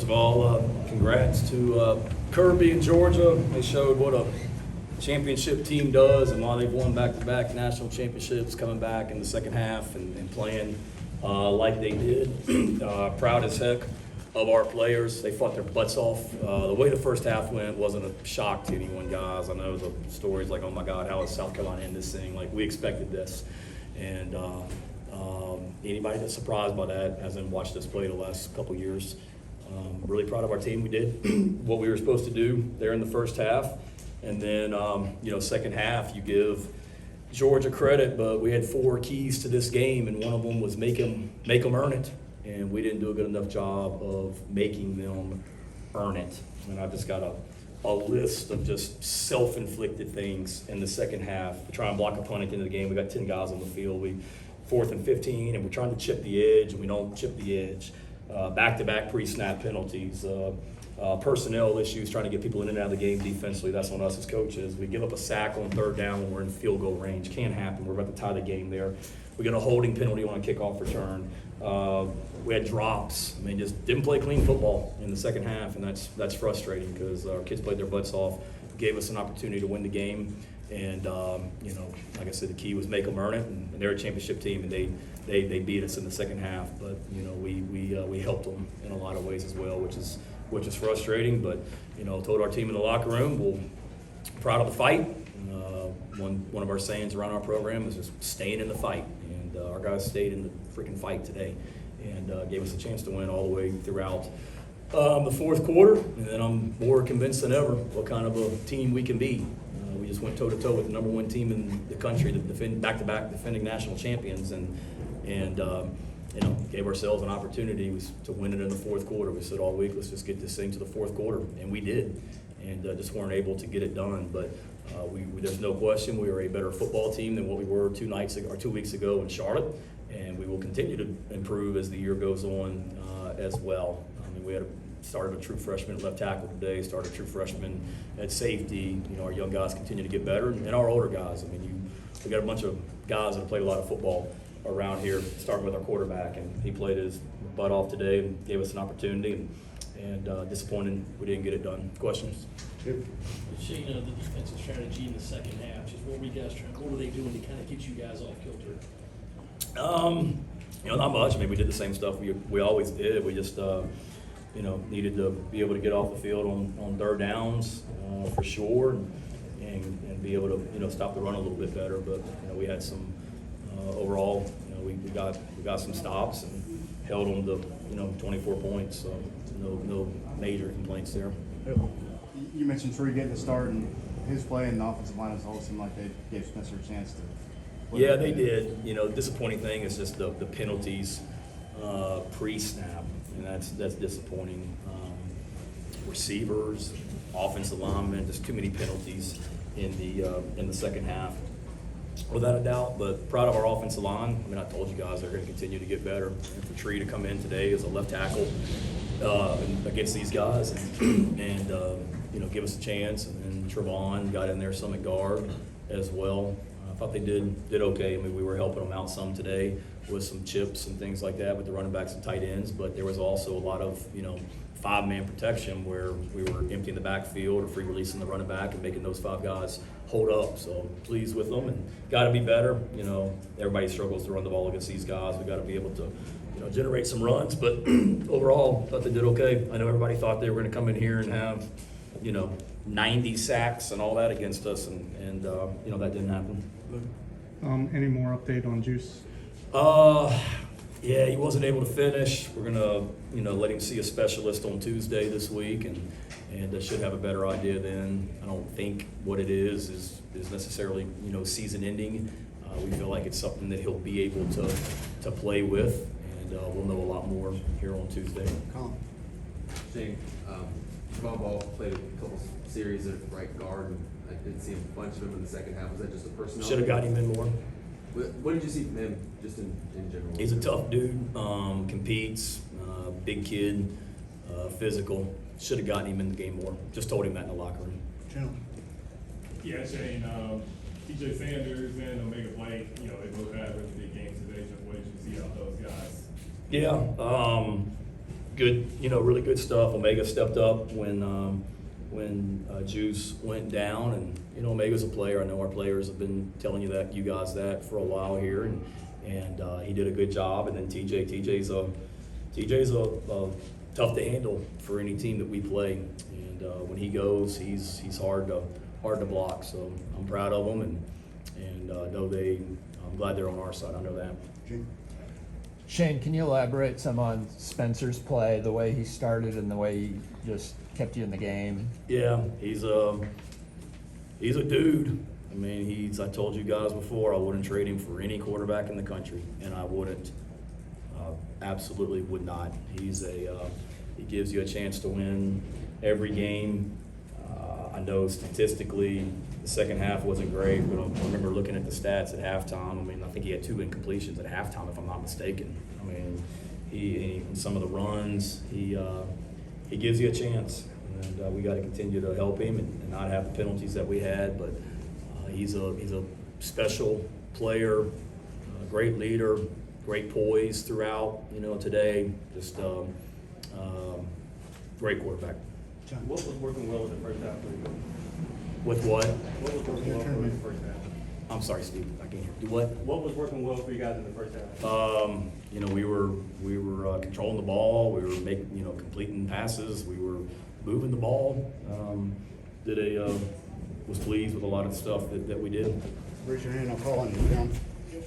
First of all, congrats to Kirby and Georgia. They showed what a championship team does, and while they've won back-to-back national championships, coming back in the second half and playing like they did. Proud as heck of our players. They fought their butts off. The way the first half went wasn't a shock to anyone, guys. I know the stories like, oh my God, how is South Carolina in this thing? Like, we expected this. And anybody that's surprised by that hasn't watched us play the last couple years. Really proud of our team. We did what we were supposed to do there in the first half. And then, second half, you give Georgia credit, but we had 4 keys to this game, and one of them was make them earn it. And we didn't do a good enough job of making them earn it. And I've just got a list of just self-inflicted things in the second half. We try and block a punt at the end of the game. We got 10 guys on the field. 4th and 15, and we're trying to chip the edge, and we don't chip the edge. Back-to-back pre-snap penalties. Personnel issues, trying to get people in and out of the game defensively. That's on us as coaches. We give up a sack on 3rd down when we're in field goal range. Can't happen. We're about to tie the game there. We got a holding penalty on a kickoff return. We had drops. I mean, just didn't play clean football in the second half, and that's frustrating because our kids played their butts off, gave us an opportunity to win the game. And, like I said, the key was make them earn it, and they're a championship team, and they beat us in the second half. But, we helped them in a lot of ways as well, which is frustrating. But, told our team in the locker room, we're proud of the fight. One of our sayings around our program is just staying in the fight. And our guys stayed in the freaking fight today and gave us a chance to win all the way throughout the fourth quarter. And then I'm more convinced than ever what kind of a team we can be. We just went toe-to-toe with the number 1 team in the country, back-to-back defending national champions, and gave ourselves an opportunity to win it in the fourth quarter. We said all week, let's just get this thing to the fourth quarter, and we did, and just weren't able to get it done. But there's no question we are a better football team than what we were 2 weeks ago in Charlotte, and we will continue to improve as the year goes on as well. I mean, we started a true freshman at left tackle today, started a true freshman at safety. Our young guys continue to get better, and our older guys. I mean, we got a bunch of guys that have played a lot of football around here, starting with our quarterback, and he played his butt off today and gave us an opportunity, and disappointed we didn't get it done. Questions? Shane, the defensive strategy in the second half, just what were they doing to kind of get you guys off kilter? Not much. I mean, we did the same stuff we always did. We just needed to be able to get off the field on 3rd downs for sure, and be able to stop the run a little bit better. But we had some overall. We got some stops and held them to 24 points. So no major complaints there. You mentioned Tree getting the start, and his play and the offensive line as a whole seemed like they gave Spencer a chance to. Yeah, they did. Disappointing thing is just the penalties pre-snap, and that's disappointing. Receivers, offensive linemen, just too many penalties in the second half, without a doubt. But proud of our offensive line. I mean, I told you guys they're going to continue to get better. And for Tree to come in today as a left tackle against these guys and give us a chance, and then Trevon got in there some at guard as well. I thought they did okay. I mean, we were helping them out some today with some chips and things like that with the running backs and tight ends, but there was also a lot of 5-man protection where we were emptying the backfield or free releasing the running back and making those 5 guys hold up. So pleased with them, and got to be better. Everybody struggles to run the ball against these guys. We got to be able to generate some runs, but overall thought they did okay. I know everybody thought they were going to come in here and have 90 sacks and all that against us, and that didn't happen. Any more update on Juice? Yeah, he wasn't able to finish. We're gonna let him see a specialist on Tuesday this week, and should have a better idea then. I don't think what it is necessarily season ending. We feel like it's something that he'll be able to play with, and we'll know a lot more here on Tuesday. Shane, Trevon Ball played a couple series at right guard, and I did see a bunch of him in the second half. Was that just a personnel? Should have got him in more. What did you see from him, just in general? He's a tough dude, competes, big kid, physical. Should have gotten him in the game more. Just told him that in the locker room. Yeah, Shane, TJ Sanders and Omega Blake, they both had really big games today. Just what did you see out of those guys? Yeah, good, really good stuff. Omega stepped up when Juice went down, and Omega's a player. I know our players have been telling you guys that for a while here, and he did a good job. And then TJ's a tough to handle for any team that we play, and when he goes, he's hard to block. So I'm proud of him, and know I'm glad they're on our side. I know that. Shane, can you elaborate some on Spencer's play, the way he started and the way he just kept you in the game? Yeah, he's a dude. I mean, I told you guys before, I wouldn't trade him for any quarterback in the country, and I wouldn't. Absolutely would not. He gives you a chance to win every game. I know statistically the second half wasn't great, but I remember looking at the stats at halftime. I mean, I think he had 2 incompletions at halftime, if I'm not mistaken. I mean, he some of the runs, he gives you a chance, and we got to continue to help him and not have the penalties that we had. But he's a special player, great leader, great poise throughout. Today, just great quarterback. What was working well in the first half for you? With what? What was working well for you in the first half? I'm sorry, Steve. I can't hear. Do what? What was working well for you guys in the first half? We were controlling the ball. We were making, completing passes. We were moving the ball. Was pleased with a lot of the stuff that we did. Raise your hand, I'll call on you, John.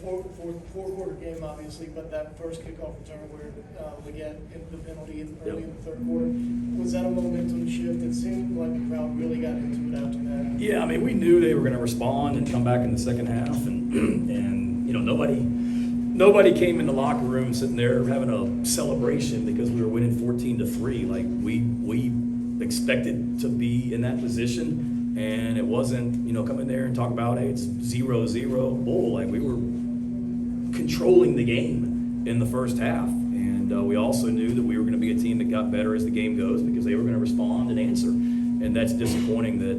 Four-quarter game, obviously, but that first kickoff return where we get the penalty early in the third quarter, was that a momentum shift? It seemed like the crowd really got into it after that. Yeah, I mean, we knew they were going to respond and come back in the second half, and nobody came in the locker room sitting there having a celebration because we were winning 14-3. Like we expected to be in that position, and it wasn't come in there and talk about, hey, it's 0-0 bull. Like we were controlling the game in the first half, and we also knew that we were going to be a team that got better as the game goes because they were going to respond and answer. And that's disappointing that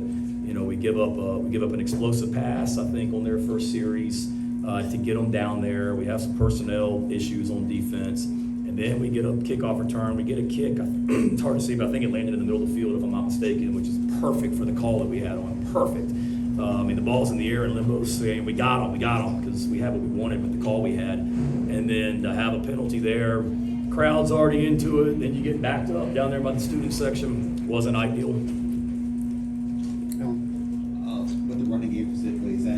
we give up an explosive pass, I think, on their first series to get them down there. We have some personnel issues on defense, and then we get a kickoff return. We get a kick. It's hard to see, but I think it landed in the middle of the field, if I'm not mistaken, which is perfect for the call that we had on. Perfect. I mean, the ball's in the air in limbo, saying we got them, because we had what we wanted with the call we had. And then to have a penalty there, crowd's already into it, then you get backed up down there by the student section, wasn't ideal. With the running game specifically, is that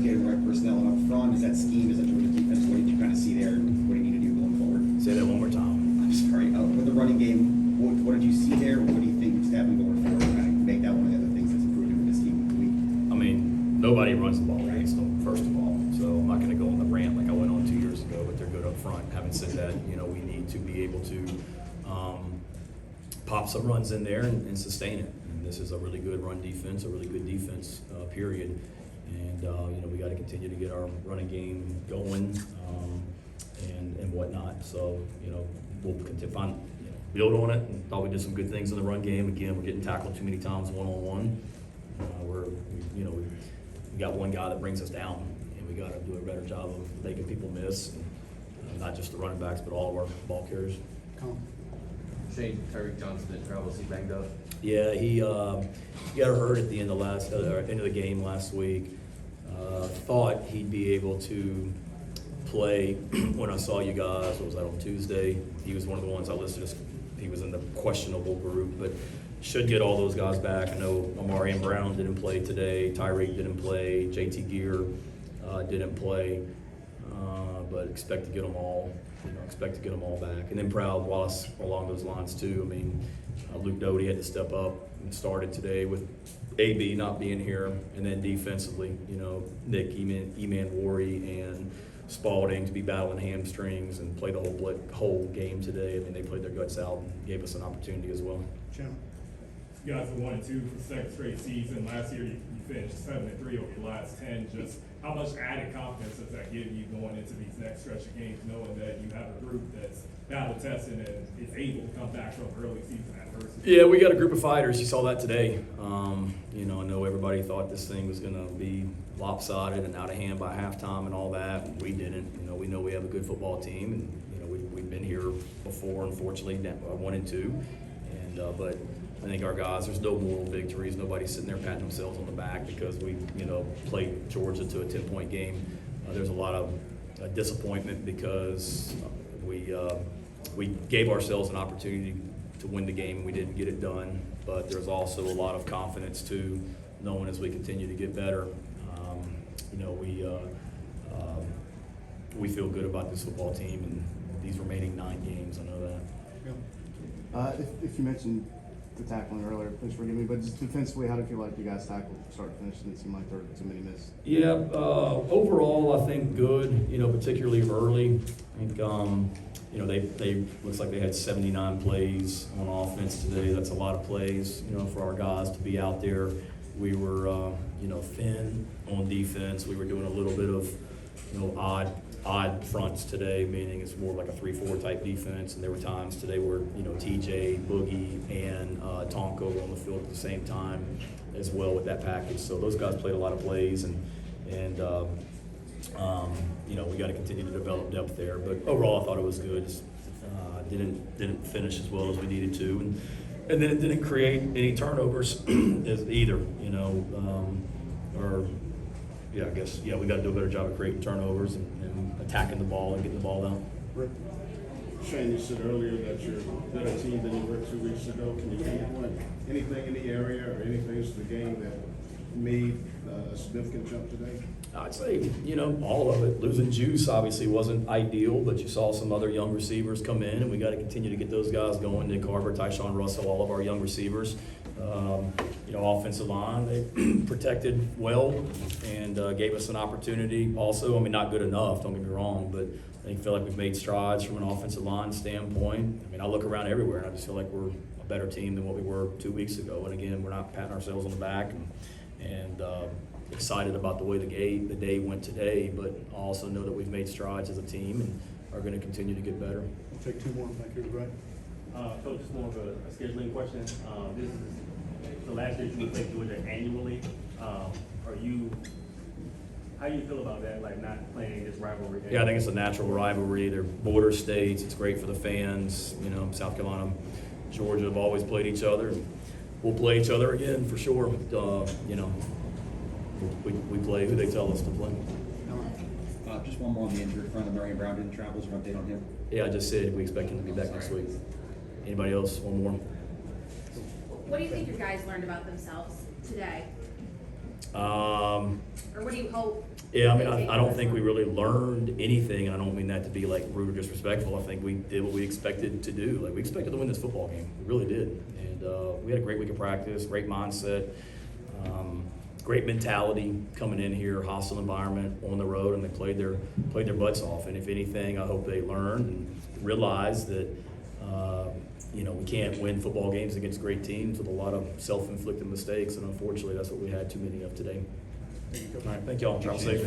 getting the right personnel up front? Is that scheme? Is that doing the defense? What did you kind of see there? What do you need to do going forward? Say that one more time. I'm sorry. With the running game, what did you see there? What do you think is happening going forward? Kind of make that one of the other things that's improving with this team week. I mean, nobody runs the ball against them, first of all. So I'm not going to go on the rant like I went on 2 years ago, but they're good up front. Having said that, we need to be able to pop some runs in there and sustain it. And this is a really good run defense, a really good defense, period. And we got to continue to get our running game going and whatnot. So we'll continue build on it. And thought we did some good things in the run game. Again, we're getting tackled too many times one-on-one. We got one guy that brings us down, and we got to do a better job of making people miss, and not just the running backs, but all of our ball carriers. Shane, Tyreek Johnson didn't travel, is he banged up? Yeah, he got hurt at the end of the game last week. Thought he'd be able to play when I saw you guys. What was that, on Tuesday? He was one of the ones I listed as he was in the questionable group, but should get all those guys back. I know Amari and Brown didn't play today. Tyreek didn't play. JT Gear didn't play, but expect to get them all. Expect to get them all back. And then Proud Wallace along those lines too. I mean, Luke Doty had to step up and started today with AB not being here, and then defensively, Nick Eman Worry and Spalding to be battling hamstrings and play the whole game today. I mean, they played their guts out and gave us an opportunity as well. Jim. You guys are 1-2 for the second straight season. Last year you finished 7-3 over your last 10. Just how much added confidence does that give you going into these next stretch of games, knowing that you have a group that's battle tested and is able to come back from early season adversity? Yeah, we got a group of fighters. You saw that today. I know everybody thought this thing was going to be lopsided and out of hand by halftime and all that. We didn't. We know we have a good football team, and we we've been here before, unfortunately, 1-2. And, but I think our guys, there's no moral victories. Nobody's sitting there patting themselves on the back because we, played Georgia to a 10-point game. There's a lot of disappointment because we gave ourselves an opportunity to win the game and we didn't get it done. But there's also a lot of confidence too, knowing as we continue to get better. We feel good about this football team and these remaining 9 games. I know that. If you mentioned the tackling earlier, please forgive me, but just defensively, how do you feel like you guys tackled start to finish? It didn't seem like there were too many misses. Yeah, overall, I think good, particularly early. I think, they looks like they had 79 plays on offense today. That's a lot of plays, for our guys to be out there. We were, thin on defense. We were doing a little bit of, odd fronts today, meaning it's more like a 3-4 type defense. And there were times today where, TJ, Boogie, and Tonko were on the field at the same time as well with that package. So those guys played a lot of plays, and we got to continue to develop depth there. But overall, I thought it was good. Just, didn't finish as well as we needed to, and then it didn't create any turnovers either. I guess we got to do a better job of creating turnovers and attacking the ball and getting the ball down. Rick, Shane, you said earlier that you're a better team than you were 2 weeks ago. Can you pinpoint anything in the area or any things to the game that made a significant jump today? I'd say, all of it. Losing Juice obviously wasn't ideal, but you saw some other young receivers come in, and we got to continue to get those guys going. Nick Carver, Tyshawn Russell, all of our young receivers. Offensive line, they protected well and gave us an opportunity. Also, not good enough, don't get me wrong, but I feel like we've made strides from an offensive line standpoint. I look around everywhere, and I just feel like we're a better team than what we were 2 weeks ago. And again, we're not patting ourselves on the back and excited about the way the day went today, but I also know that we've made strides as a team and are going to continue to get better. We'll take 2 more. Thank you, Greg. Coach, just more of a scheduling question. This is the last year you played Georgia annually. How do you feel about that, like not playing this rivalry game? Yeah, I think it's a natural rivalry. They're border states. It's great for the fans. South Carolina, Georgia have always played each other. We'll play each other again for sure. We play who they tell us to play. Just one more on the injured front. Marion Brown didn't travel. Is there an update on him? Yeah, I just said we expect him to be back next week. Anybody else? One more. What do you think your guys learned about themselves today? Or what do you hope? Yeah, I don't think we really learned anything, and I don't mean that to be like rude or disrespectful. I think we did what we expected to do. We expected to win this football game. We really did. And we had a great week of practice, great mindset, great mentality coming in here, hostile environment on the road, and they played their butts off. And if anything, I hope they learned and realized that we can't win football games against great teams with a lot of self-inflicted mistakes, and unfortunately, that's what we had too many of today. All right, thank y'all. Travel safe.